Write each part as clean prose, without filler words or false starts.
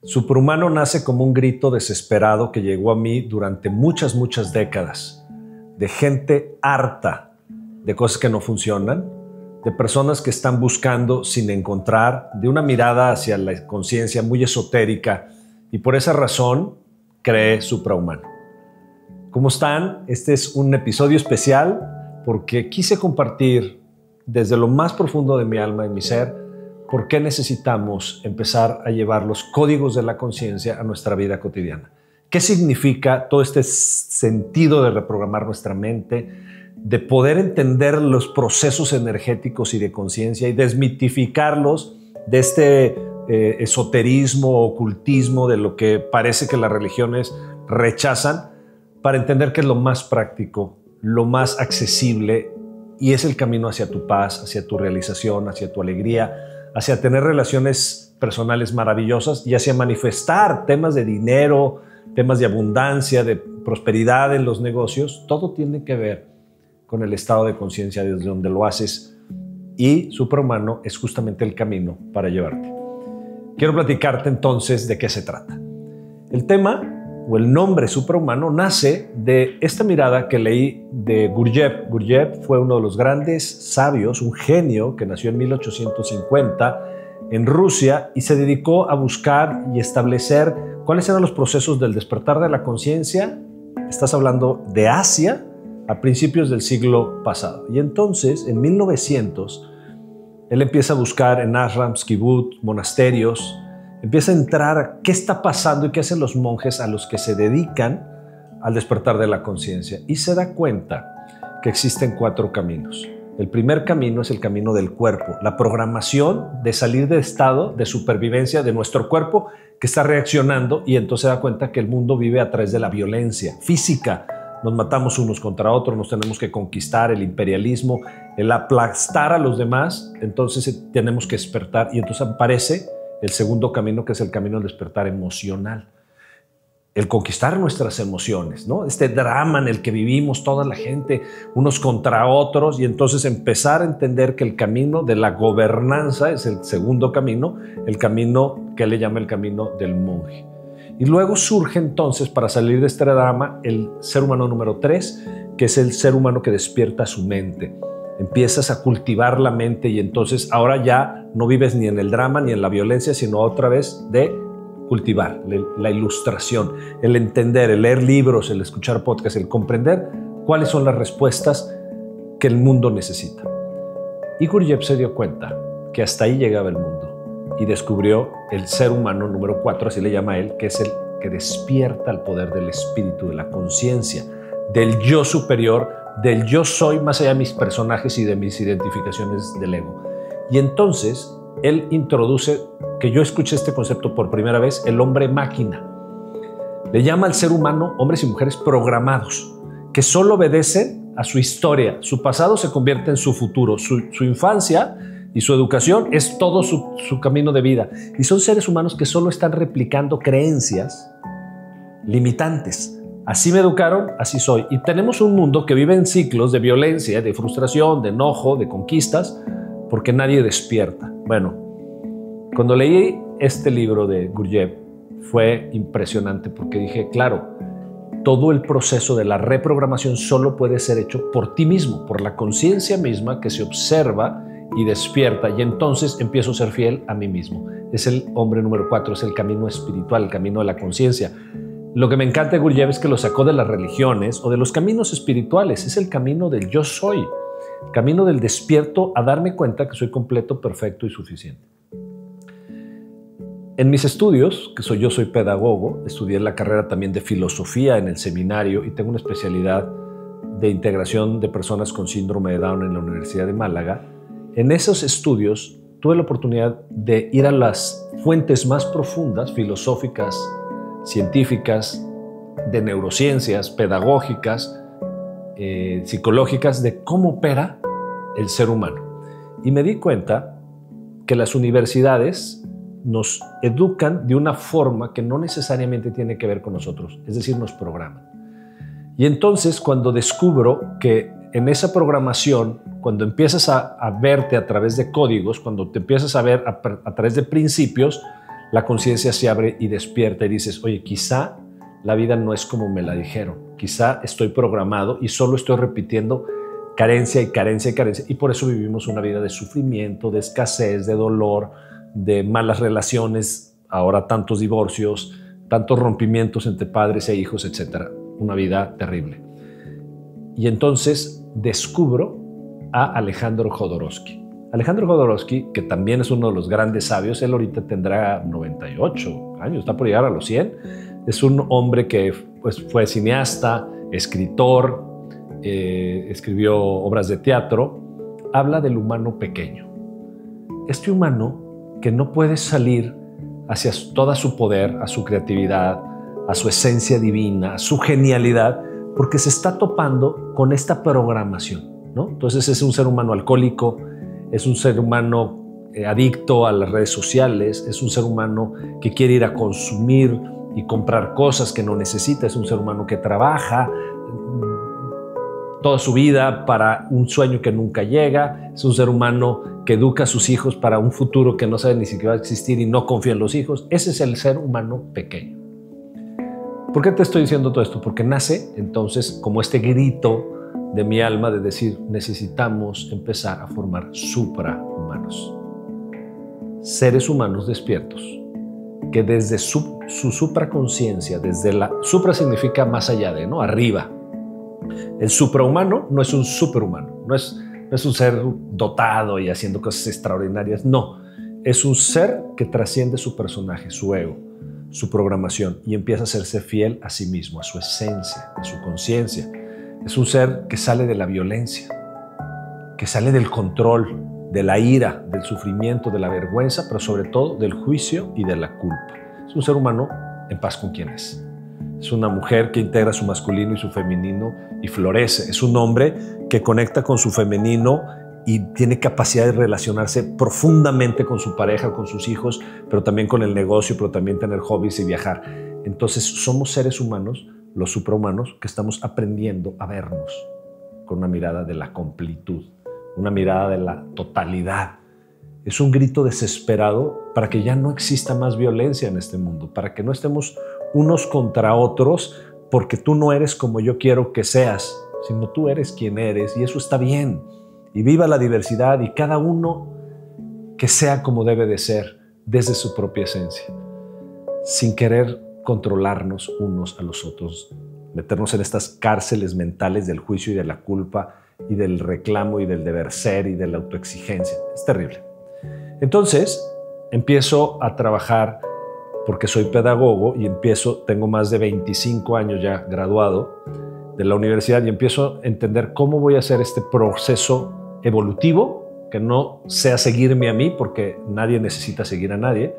Superhumano nace como un grito desesperado que llegó a mí durante muchas décadas, de gente harta de cosas que no funcionan, de personas que están buscando sin encontrar, de una mirada hacia la conciencia muy esotérica, y por esa razón creé Suprahumano. ¿Cómo están? Este es un episodio especial porque quise compartir desde lo más profundo de mi alma y mi ser por qué necesitamos empezar a llevar los códigos de la conciencia a nuestra vida cotidiana. ¿Qué significa todo este sentido de reprogramar nuestra mente, de poder entender los procesos energéticos y de conciencia y desmitificarlos de este esoterismo, ocultismo, de lo que parece que las religiones rechazan, para entender que es lo más práctico, lo más accesible y es el camino hacia tu paz, hacia tu realización, hacia tu alegría, hacia tener relaciones personales maravillosas y hacia manifestar temas de dinero, temas de abundancia, de prosperidad en los negocios. Todo tiene que ver con el estado de conciencia desde donde lo haces, y Suprahumano es justamente el camino para llevarte. Quiero platicarte entonces de qué se trata. El tema o el nombre Suprahumano nace de esta mirada que leí de Gurdjieff. Gurdjieff fue uno de los grandes sabios, un genio que nació en 1850 en Rusia y se dedicó a buscar y establecer cuáles eran los procesos del despertar de la conciencia. Estás hablando de Asia a principios del siglo pasado. Y entonces, en 1900, él empieza a buscar en ashrams, kibbutz, monasterios, empieza a entrar a qué está pasando y qué hacen los monjes a los que se dedican al despertar de la conciencia. Y se da cuenta que existen 4 caminos. El primer camino es el camino del cuerpo, la programación de salir de estado de supervivencia de nuestro cuerpo que está reaccionando, y entonces se da cuenta que el mundo vive a través de la violencia física. Nos matamos unos contra otros, nos tenemos que conquistar, el imperialismo, el aplastar a los demás. Entonces tenemos que despertar, y entonces aparece el segundo camino, que es el camino del despertar emocional. El conquistar nuestras emociones, ¿no? Este drama en el que vivimos toda la gente, unos contra otros, y entonces empezar a entender que el camino de la gobernanza es el segundo camino, el camino que él le llama el camino del monje. Y luego surge entonces, para salir de este drama, el ser humano número 3, que es el ser humano que despierta su mente. Empiezas a cultivar la mente, y entonces ahora ya no vives ni en el drama ni en la violencia, sino otra vez de cultivar la ilustración, el entender, el leer libros, el escuchar podcasts, el comprender cuáles son las respuestas que el mundo necesita. Y Gurdjieff se dio cuenta que hasta ahí llegaba el mundo y descubrió el ser humano número 4, así le llama él, que es el que despierta el poder del espíritu, de la conciencia, del yo superior, del yo soy, más allá de mis personajes y de mis identificaciones del ego. Y entonces él introduce, que yo escuché este concepto por primera vez, el hombre máquina. Le llama al ser humano hombres y mujeres programados, que solo obedecen a su historia. Su pasado se convierte en su futuro, su infancia y su educación es todo su camino de vida. Y son seres humanos que solo están replicando creencias limitantes. Así me educaron, así soy. Y tenemos un mundo que vive en ciclos de violencia, de frustración, de enojo, de conquistas, porque nadie despierta. Bueno, cuando leí este libro de Gurdjieff fue impresionante, porque dije, claro, todo el proceso de la reprogramación solo puede ser hecho por ti mismo, por la conciencia misma que se observa y despierta, y entonces empiezo a ser fiel a mí mismo. Es el hombre número 4, es el camino espiritual, el camino de la conciencia. Lo que me encanta de Gurdjieff es que lo sacó de las religiones o de los caminos espirituales. Es el camino del yo soy, el camino del despierto a darme cuenta que soy completo, perfecto y suficiente. En mis estudios, yo soy pedagogo, estudié la carrera también de filosofía en el seminario y tengo una especialidad de integración de personas con síndrome de Down en la Universidad de Málaga. En esos estudios tuve la oportunidad de ir a las fuentes más profundas, filosóficas, científicas, de neurociencias, pedagógicas, psicológicas, de cómo opera el ser humano. Y me di cuenta que las universidades nos educan de una forma que no necesariamente tiene que ver con nosotros, es decir, nos programan. Y entonces, cuando descubro que en esa programación, cuando empiezas a verte a través de códigos, cuando te empiezas a ver a través de principios, la conciencia se abre y despierta y dices, oye, quizá la vida no es como me la dijeron, quizá estoy programado y solo estoy repitiendo carencia y carencia y carencia, y por eso vivimos una vida de sufrimiento, de escasez, de dolor, de malas relaciones, ahora tantos divorcios, tantos rompimientos entre padres e hijos, etc. Una vida terrible. Y entonces descubro a Alejandro Jodorowsky. Alejandro Jodorowsky, que también es uno de los grandes sabios, él ahorita tendrá 98 años, está por llegar a los 100. Es un hombre que pues, fue cineasta, escritor, escribió obras de teatro. Habla del humano pequeño. Este humano que no puede salir hacia toda su poder, a su creatividad, a su esencia divina, a su genialidad, porque se está topando con esta programación, ¿no? Entonces es un ser humano alcohólico, es un ser humano adicto a las redes sociales, es un ser humano que quiere ir a consumir y comprar cosas que no necesita, es un ser humano que trabaja toda su vida para un sueño que nunca llega, es un ser humano que educa a sus hijos para un futuro que no sabe ni siquiera va a existir y no confía en los hijos. Ese es el ser humano pequeño. ¿Por qué te estoy diciendo todo esto? Porque nace entonces como este grito de mi alma de decir, necesitamos empezar a formar suprahumanos. Seres humanos despiertos, que desde su supraconciencia, desde la supra significa más allá de, ¿no? Arriba. El suprahumano no es un superhumano, no es un ser dotado y haciendo cosas extraordinarias, no. Es un ser que trasciende su personaje, su ego, su programación y empieza a hacerse fiel a sí mismo, a su esencia, a su conciencia. Es un ser que sale de la violencia, que sale del control, de la ira, del sufrimiento, de la vergüenza, pero sobre todo del juicio y de la culpa. Es un ser humano en paz con quien es. Es una mujer que integra su masculino y su femenino y florece. Es un hombre que conecta con su femenino y tiene capacidad de relacionarse profundamente con su pareja, con sus hijos, pero también con el negocio, pero también tener hobbies y viajar. Entonces somos seres humanos, los suprahumanos, que estamos aprendiendo a vernos con una mirada de la completud, una mirada de la totalidad. Es un grito desesperado para que ya no exista más violencia en este mundo, para que no estemos unos contra otros porque tú no eres como yo quiero que seas, sino tú eres quien eres y eso está bien. Y viva la diversidad y cada uno que sea como debe de ser desde su propia esencia, sin querer controlarnos unos a los otros, meternos en estas cárceles mentales del juicio y de la culpa y del reclamo y del deber ser y de la autoexigencia. Es terrible. Entonces empiezo a trabajar porque soy pedagogo y tengo más de 25 años ya graduado de la universidad y empiezo a entender cómo voy a hacer este proceso evolutivo, que no sea seguirme a mí porque nadie necesita seguir a nadie,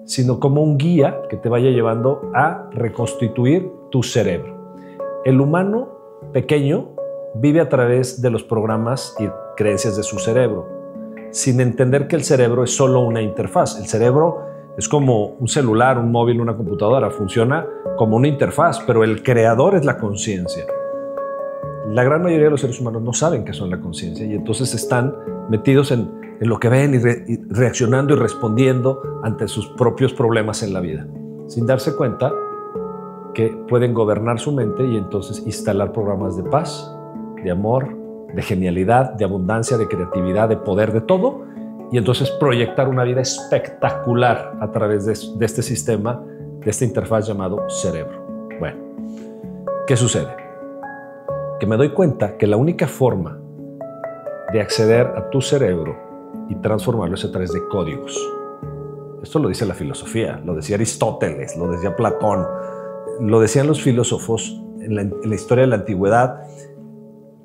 sino como un guía que te vaya llevando a reconstituir tu cerebro. El humano pequeño vive a través de los programas y creencias de su cerebro, sin entender que el cerebro es solo una interfaz. El cerebro es como un celular, un móvil, una computadora, funciona como una interfaz, pero el creador es la conciencia. La gran mayoría de los seres humanos no saben qué son la conciencia y entonces están metidos en lo que ven y reaccionando y respondiendo ante sus propios problemas en la vida, sin darse cuenta que pueden gobernar su mente y entonces instalar programas de paz, de amor, de genialidad, de abundancia, de creatividad, de poder, de todo, y entonces proyectar una vida espectacular a través de este sistema, de esta interfaz llamado cerebro. Bueno, ¿qué sucede? Que me doy cuenta que la única forma de acceder a tu cerebro y transformarlo es a través de códigos. Esto lo dice la filosofía, lo decía Aristóteles, lo decía Platón, lo decían los filósofos en la historia de la antigüedad,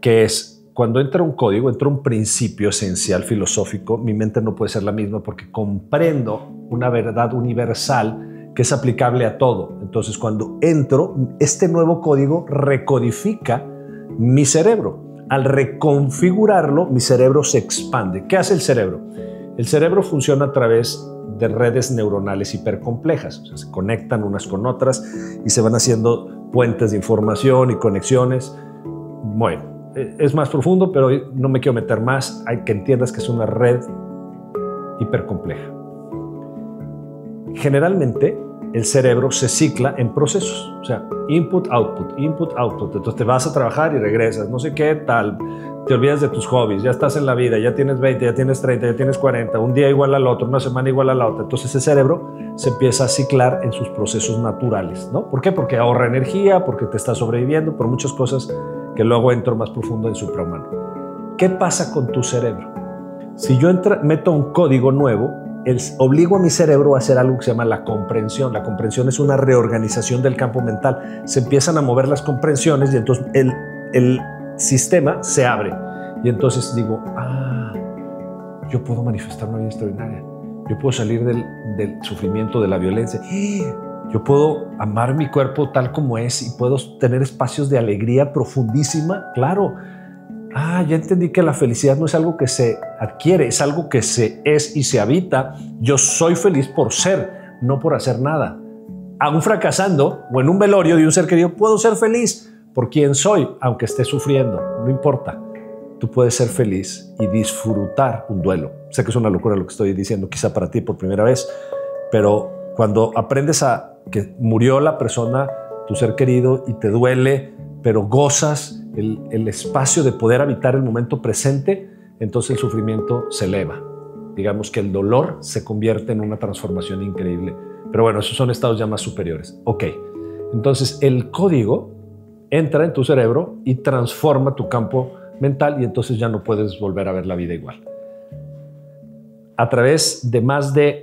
que es cuando entra un código, entra un principio esencial filosófico, mi mente no puede ser la misma porque comprendo una verdad universal que es aplicable a todo. Entonces, cuando entro, este nuevo código recodifica mi cerebro. Al reconfigurarlo, mi cerebro se expande. ¿Qué hace el cerebro? El cerebro funciona a través de redes neuronales hipercomplejas. O sea, se conectan unas con otras y se van haciendo puentes de información y conexiones. Bueno, es más profundo, pero no me quiero meter más. Hay que entiendas que es una red hipercompleja. Generalmente el cerebro se cicla en procesos, o sea, input, output, input, output. Entonces te vas a trabajar y regresas, no sé qué tal, te olvidas de tus hobbies, ya estás en la vida, ya tienes 20, ya tienes 30, ya tienes 40, un día igual al otro, una semana igual a la otra. Entonces ese cerebro se empieza a ciclar en sus procesos naturales, ¿no? ¿Por qué? Porque ahorra energía, porque te está sobreviviendo, por muchas cosas que luego entro más profundo en suprahumano. ¿Qué pasa con tu cerebro? Si yo meto un código nuevo, obligo a mi cerebro a hacer algo que se llama la comprensión. La comprensión es una reorganización del campo mental. Se empiezan a mover las comprensiones y entonces el sistema se abre. Y entonces digo, yo puedo manifestar una vida extraordinaria. Yo puedo salir del sufrimiento, de la violencia. Yo puedo amar mi cuerpo tal como es y puedo tener espacios de alegría profundísima. Claro. Ya entendí que la felicidad no es algo que se adquiere, es algo que se es y se habita. Yo soy feliz por ser, no por hacer nada. Aún fracasando o en un velorio de un ser querido, puedo ser feliz por quien soy, aunque esté sufriendo. No importa. Tú puedes ser feliz y disfrutar un duelo. Sé que es una locura lo que estoy diciendo, quizá para ti por primera vez, pero cuando aprendes a que murió la persona, tu ser querido, y te duele, pero gozas el espacio de poder habitar el momento presente, entonces el sufrimiento se eleva. Digamos que el dolor se convierte en una transformación increíble. Pero bueno, esos son estados ya más superiores. Ok, entonces el código entra en tu cerebro y transforma tu campo mental y entonces ya no puedes volver a ver la vida igual. A través de más de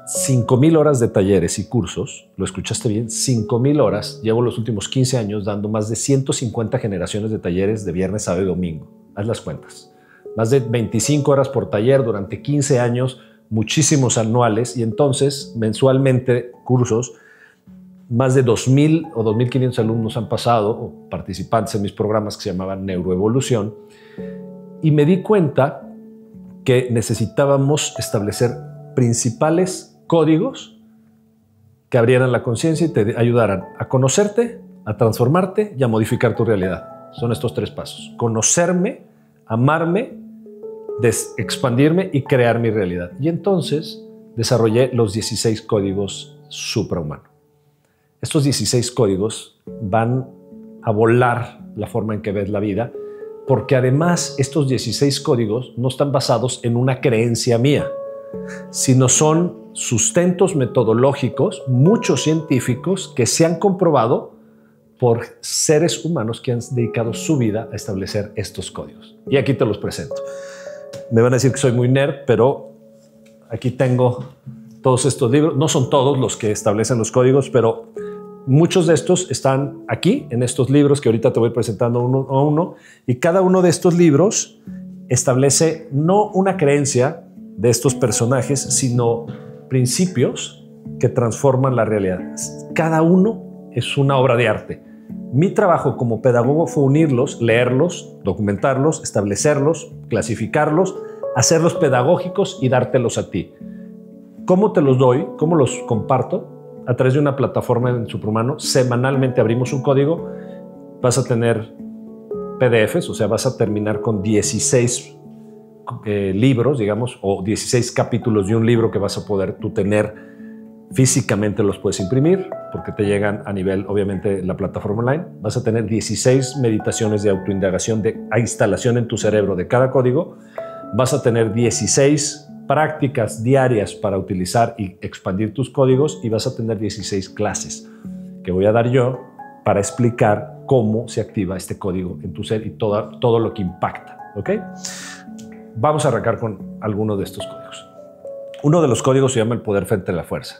5,000 horas de talleres y cursos, lo escuchaste bien, 5,000 horas, llevo los últimos 15 años dando más de 150 generaciones de talleres de viernes, sábado y domingo. Haz las cuentas. Más de 25 horas por taller durante 15 años, muchísimos anuales y entonces mensualmente cursos. Más de 2,000 o 2,500 alumnos han pasado o participantes en mis programas que se llamaban Neuroevolución y me di cuenta que necesitábamos establecer principales códigos que abrieran la conciencia y te ayudaran a conocerte, a transformarte y a modificar tu realidad. Son estos 3 pasos: conocerme, amarme, expandirme y crear mi realidad. Y entonces desarrollé los 16 códigos suprahumanos. Estos 16 códigos van a volar la forma en que ves la vida, porque además estos 16 códigos no están basados en una creencia mía, sino son sustentos metodológicos, muchos científicos que se han comprobado por seres humanos que han dedicado su vida a establecer estos códigos. Y aquí te los presento. Me van a decir que soy muy nerd, pero aquí tengo todos estos libros. No son todos los que establecen los códigos, pero muchos de estos están aquí, en estos libros que ahorita te voy presentando uno a uno. Y cada uno de estos libros establece no una creencia de estos personajes, sino principios que transforman la realidad. Cada uno es una obra de arte. Mi trabajo como pedagogo fue unirlos, leerlos, documentarlos, establecerlos, clasificarlos, hacerlos pedagógicos y dártelos a ti. ¿Cómo te los doy? ¿Cómo los comparto? A través de una plataforma en Suprahumano. Semanalmente abrimos un código. Vas a tener PDFs, o sea, vas a terminar con 16 libros, digamos, o 16 capítulos de un libro que vas a poder tú tener físicamente. Los puedes imprimir porque te llegan a nivel, obviamente, la plataforma online. Vas a tener 16 meditaciones de autoindagación, de instalación en tu cerebro de cada código. Vas a tener 16 prácticas diarias para utilizar y expandir tus códigos y vas a tener 16 clases que voy a dar yo para explicar cómo se activa este código en tu ser y todo lo que impacta, ¿ok? Vamos a arrancar con alguno de estos códigos. Uno de los códigos se llama el poder frente a la fuerza.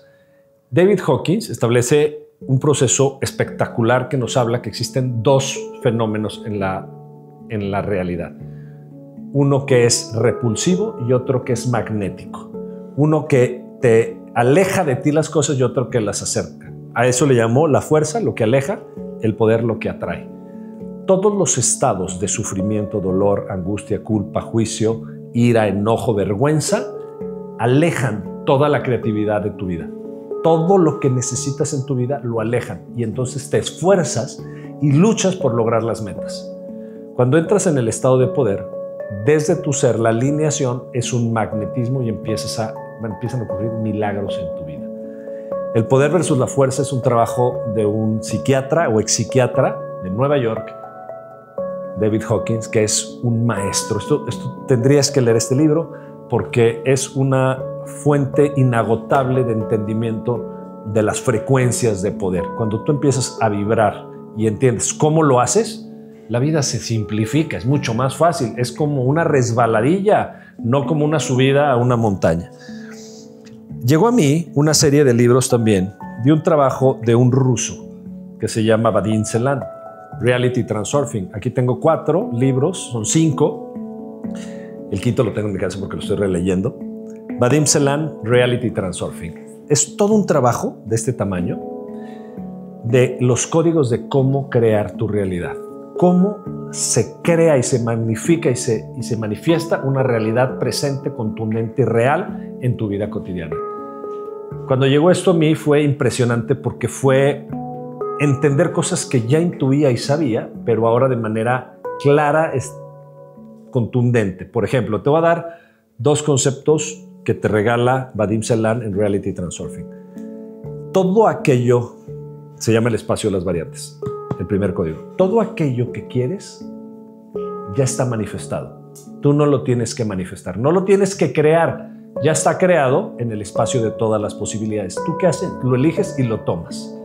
David Hawkins establece un proceso espectacular que nos habla que existen 2 fenómenos en la realidad. Uno que es repulsivo y otro que es magnético. Uno que te aleja de ti las cosas y otro que las acerca. A eso le llamó la fuerza, lo que aleja, el poder, lo que atrae. Todos los estados de sufrimiento, dolor, angustia, culpa, juicio, ira, enojo, vergüenza, alejan toda la creatividad de tu vida. Todo lo que necesitas en tu vida lo alejan y entonces te esfuerzas y luchas por lograr las metas. Cuando entras en el estado de poder, desde tu ser, la alineación es un magnetismo y empiezan a ocurrir milagros en tu vida. El poder versus la fuerza es un trabajo de un psiquiatra o ex psiquiatra de Nueva York, David Hawkins, que es un maestro. Esto tendrías que leer este libro porque es una fuente inagotable de entendimiento de las frecuencias de poder. Cuando tú empiezas a vibrar y entiendes cómo lo haces, la vida se simplifica, es mucho más fácil, es como una resbaladilla, no como una subida a una montaña. Llegó a mí una serie de libros también de un trabajo de un ruso que se llama Vadim Zeland, Reality Transurfing. Aquí tengo 4 libros, son 5. El quinto lo tengo en mi casa porque lo estoy releyendo. Vadim Zeland, Reality Transurfing. Es todo un trabajo de este tamaño de los códigos de cómo crear tu realidad. Cómo se crea y se magnifica y se manifiesta una realidad presente, contundente y real en tu vida cotidiana. Cuando llegó esto a mí fue impresionante porque fue entender cosas que ya intuía y sabía, pero ahora de manera clara, contundente. Por ejemplo, te voy a dar 2 conceptos que te regala Vadim Zeland en Reality Transurfing. Todo aquello se llama el espacio de las variantes. El primer código. Todo aquello que quieres ya está manifestado. Tú no lo tienes que manifestar, no lo tienes que crear. Ya está creado en el espacio de todas las posibilidades. ¿Tú qué haces? Lo eliges y lo tomas.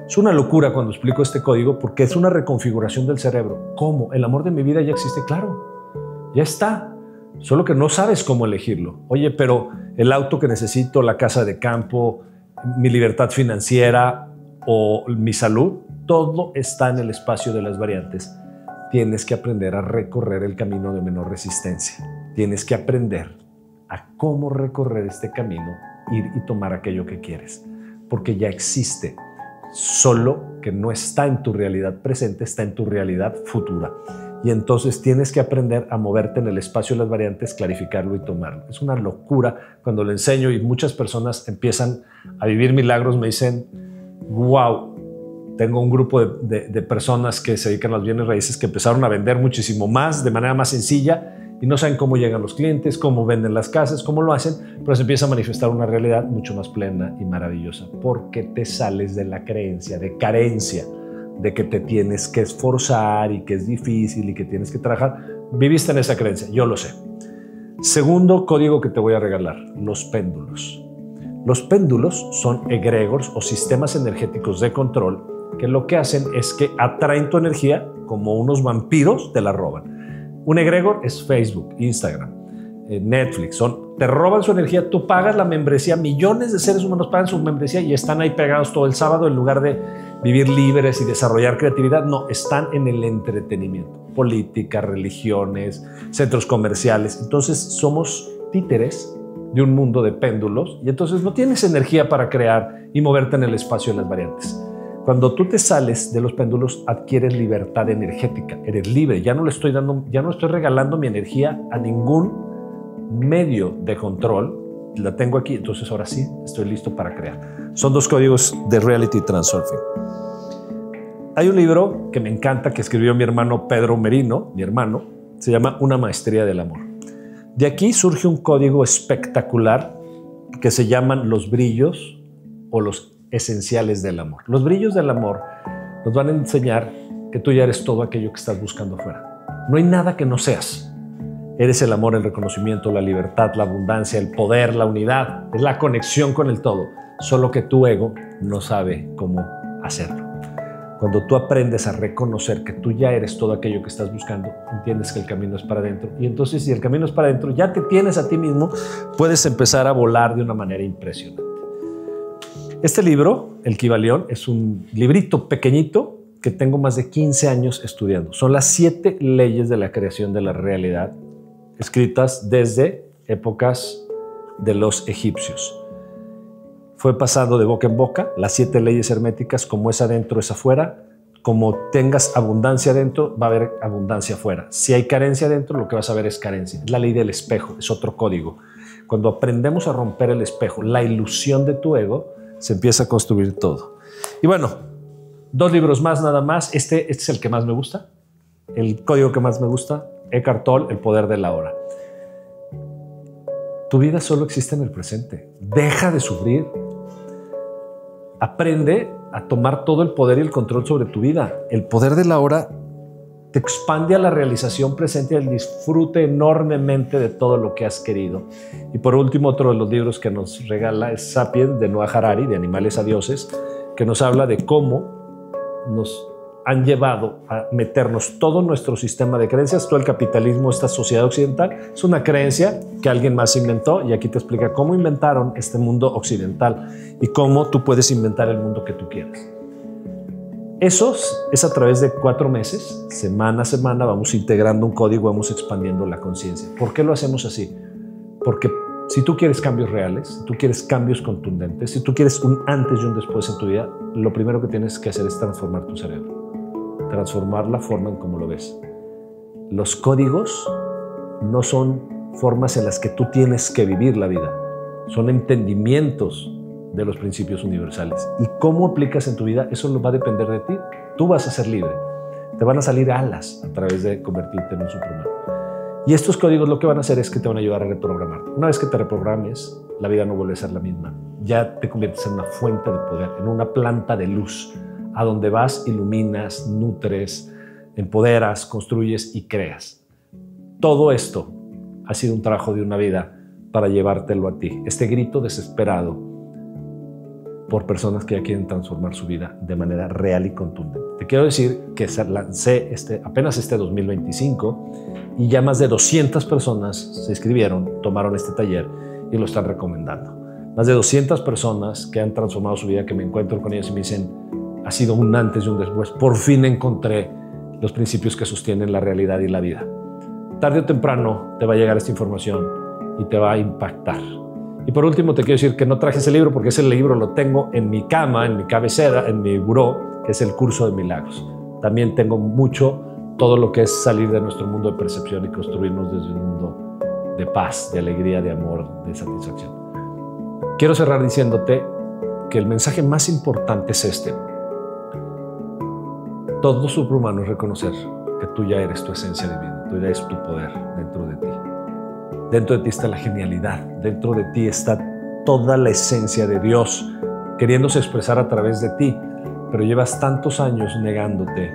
Es una locura cuando explico este código porque es una reconfiguración del cerebro. ¿Cómo? ¿El amor de mi vida ya existe? Claro, ya está. Solo que no sabes cómo elegirlo. Oye, pero el auto que necesito, la casa de campo, mi libertad financiera o mi salud, todo está en el espacio de las variantes. Tienes que aprender a recorrer el camino de menor resistencia. Tienes que aprender a cómo recorrer este camino, ir y tomar aquello que quieres, porque ya existe, solo que no está en tu realidad presente, está en tu realidad futura. Y entonces tienes que aprender a moverte en el espacio de las variantes, clarificarlo y tomarlo. Es una locura cuando lo enseño y muchas personas empiezan a vivir milagros, me dicen, wow, tengo un grupo de personas que se dedican a los bienes raíces que empezaron a vender muchísimo más, de manera más sencilla, y no saben cómo llegan los clientes, cómo venden las casas, cómo lo hacen, pero se empieza a manifestar una realidad mucho más plena y maravillosa, porque te sales de la creencia de carencia, de que te tienes que esforzar y que es difícil y que tienes que trabajar. Viviste en esa creencia, yo lo sé. Segundo código que te voy a regalar, los péndulos. Los péndulos son egregores o sistemas energéticos de control que lo que hacen es que atraen tu energía como unos vampiros, te la roban. Un egregor es Facebook, Instagram, Netflix, te roban su energía, tú pagas la membresía, millones de seres humanos pagan su membresía y están ahí pegados todo el sábado en lugar de vivir libres y desarrollar creatividad. No, están en el entretenimiento, política, religiones, centros comerciales. Entonces somos títeres de un mundo de péndulos y entonces no tienes energía para crear y moverte en el espacio de las variantes. Cuando tú te sales de los péndulos, adquieres libertad energética, eres libre. Ya no le estoy regalando mi energía a ningún medio de control, la tengo aquí, entonces ahora sí estoy listo para crear. Son 2 códigos de Reality Transurfing. Hay un libro que me encanta que escribió mi hermano Pedro Merino, se llama Una maestría del amor. De aquí surge un código espectacular que se llaman los brillos o los esenciales del amor. Los brillos del amor nos van a enseñar que tú ya eres todo aquello que estás buscando afuera. No hay nada que no seas. Eres el amor, el reconocimiento, la libertad, la abundancia, el poder, la unidad. Es la conexión con el todo. Solo que tu ego no sabe cómo hacerlo. Cuando tú aprendes a reconocer que tú ya eres todo aquello que estás buscando, entiendes que el camino es para adentro. Y entonces, si el camino es para adentro, ya te tienes a ti mismo, puedes empezar a volar de una manera impresionante. Este libro, El Kybalión, es un librito pequeñito que tengo más de 15 años estudiando. Son las 7 leyes de la creación de la realidad, escritas desde épocas de los egipcios. Fue pasando de boca en boca, las 7 leyes herméticas, como es adentro es afuera. Como tengas abundancia adentro, va a haber abundancia afuera. Si hay carencia adentro, lo que vas a ver es carencia. Es la ley del espejo, es otro código. Cuando aprendemos a romper el espejo, la ilusión de tu ego, se empieza a construir todo. Y bueno, 2 libros más nada más. Este es el que más me gusta, el código que más me gusta, Eckhart Tolle, El poder de la hora. Tu vida solo existe en el presente. Deja de sufrir. Aprende a tomar todo el poder y el control sobre tu vida. El poder de la hora te expande a la realización presente y al disfrute enormemente de todo lo que has querido. Y por último, otro de los libros que nos regala es Sapiens, de Noah Harari, de Animales a Dioses, que nos habla de cómo nos han llevado a meternos todo nuestro sistema de creencias, todo el capitalismo, esta sociedad occidental. Es una creencia que alguien más inventó, y aquí te explica cómo inventaron este mundo occidental y cómo tú puedes inventar el mundo que tú quieras. Eso es a través de 4 meses, semana a semana, vamos integrando un código, vamos expandiendo la conciencia. ¿Por qué lo hacemos así? Porque si tú quieres cambios reales, si tú quieres cambios contundentes, si tú quieres un antes y un después en tu vida, lo primero que tienes que hacer es transformar tu cerebro. Transformar la forma en cómo lo ves. Los códigos no son formas en las que tú tienes que vivir la vida, son entendimientos de los principios universales. Y cómo aplicas en tu vida, eso va a depender de ti. Tú vas a ser libre. Te van a salir alas a través de convertirte en un Superman. Y estos códigos lo que van a hacer es que te van a ayudar a reprogramar. Una vez que te reprogrames, la vida no vuelve a ser la misma. Ya te conviertes en una fuente de poder, en una planta de luz, a donde vas, iluminas, nutres, empoderas, construyes y creas. Todo esto ha sido un trabajo de una vida para llevártelo a ti. Este grito desesperado por personas que ya quieren transformar su vida de manera real y contundente. Te quiero decir que lancé apenas este 2025 y ya más de 200 personas se inscribieron, tomaron este taller y lo están recomendando. Más de 200 personas que han transformado su vida, que me encuentro con ellas y me dicen, ha sido un antes y un después. Por fin encontré los principios que sostienen la realidad y la vida. Tarde o temprano te va a llegar esta información y te va a impactar. Y por último te quiero decir que no traje ese libro porque ese libro lo tengo en mi cama, en mi cabecera, en mi buró, que es el Curso de Milagros. También tengo mucho todo lo que es salir de nuestro mundo de percepción y construirnos desde un mundo de paz, de alegría, de amor, de satisfacción. Quiero cerrar diciéndote que el mensaje más importante es este. Todo superhumano es reconocer que tú ya eres tu esencia divina, tú ya eres tu poder dentro de ti. Dentro de ti está la genialidad, dentro de ti está toda la esencia de Dios queriéndose expresar a través de ti, pero llevas tantos años negándote,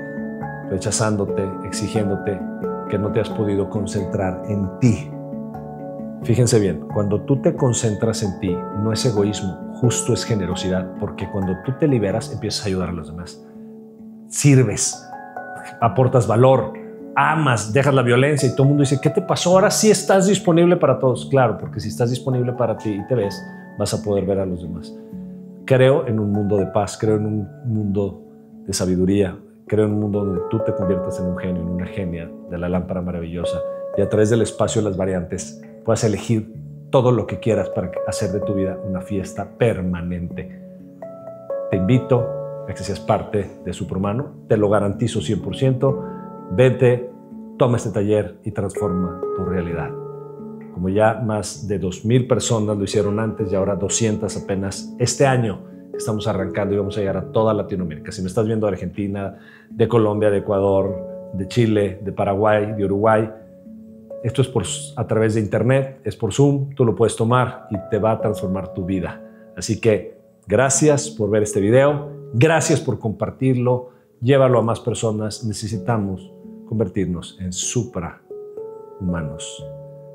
rechazándote, exigiéndote, que no te has podido concentrar en ti. Fíjense bien, cuando tú te concentras en ti, no es egoísmo, justo es generosidad, porque cuando tú te liberas, empiezas a ayudar a los demás. Sirves, aportas valor, amas, dejas la violencia y todo el mundo dice, ¿qué te pasó? Ahora sí estás disponible para todos. Claro, porque si estás disponible para ti y te ves, vas a poder ver a los demás. Creo en un mundo de paz, creo en un mundo de sabiduría, creo en un mundo donde tú te conviertas en un genio, en una genia de la lámpara maravillosa y a través del espacio y las variantes puedas elegir todo lo que quieras para hacer de tu vida una fiesta permanente. Te invito a que seas parte de Superhumano, te lo garantizo 100%. Vete, toma este taller y transforma tu realidad. Como ya más de 2,000 personas lo hicieron antes y ahora 200 apenas este año estamos arrancando y vamos a llegar a toda Latinoamérica. Si me estás viendo de Argentina, de Colombia, de Ecuador, de Chile, de Paraguay, de Uruguay, esto es a través de internet, es por Zoom, tú lo puedes tomar y te va a transformar tu vida. Así que gracias por ver este video, gracias por compartirlo, llévalo a más personas. Necesitamos convertirnos en suprahumanos.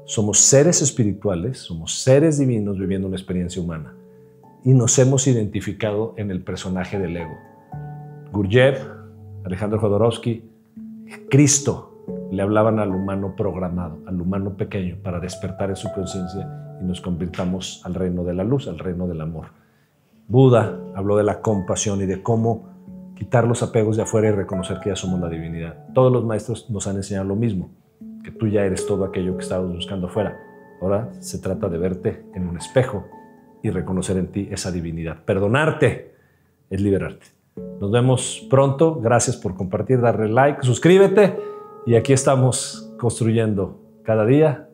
Somos seres espirituales, somos seres divinos viviendo una experiencia humana y nos hemos identificado en el personaje del ego. Gurdjieff, Alejandro Jodorowsky, Cristo le hablaban al humano programado, al humano pequeño, para despertar en su conciencia y nos convirtamos al reino de la luz, al reino del amor. Buda habló de la compasión y de cómo quitar los apegos de afuera y reconocer que ya somos la divinidad. Todos los maestros nos han enseñado lo mismo, que tú ya eres todo aquello que estabas buscando afuera. Ahora se trata de verte en un espejo y reconocer en ti esa divinidad. Perdonarte es liberarte. Nos vemos pronto. Gracias por compartir, darle like, suscríbete. Y aquí estamos construyendo cada día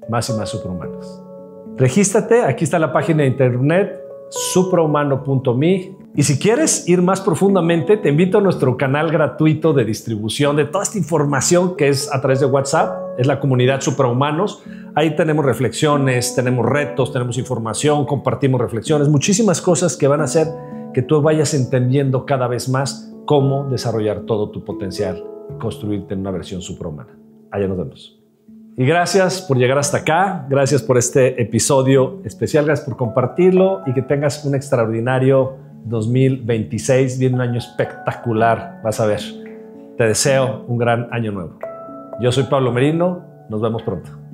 más y más superhumanos. Regístrate, aquí está la página de internet suprahumano.me. Y si quieres ir más profundamente, te invito a nuestro canal gratuito de distribución de toda esta información que es a través de WhatsApp. Es la comunidad Suprahumanos. Ahí tenemos reflexiones, tenemos retos, tenemos información, compartimos reflexiones, muchísimas cosas que van a hacer que tú vayas entendiendo cada vez más cómo desarrollar todo tu potencial y construirte en una versión suprahumana. Allá nos vemos. Y gracias por llegar hasta acá, gracias por este episodio especial, gracias por compartirlo y que tengas un extraordinario 2026, viene un año espectacular, vas a ver. Te deseo un gran año nuevo. Yo soy Pablo Merino, nos vemos pronto.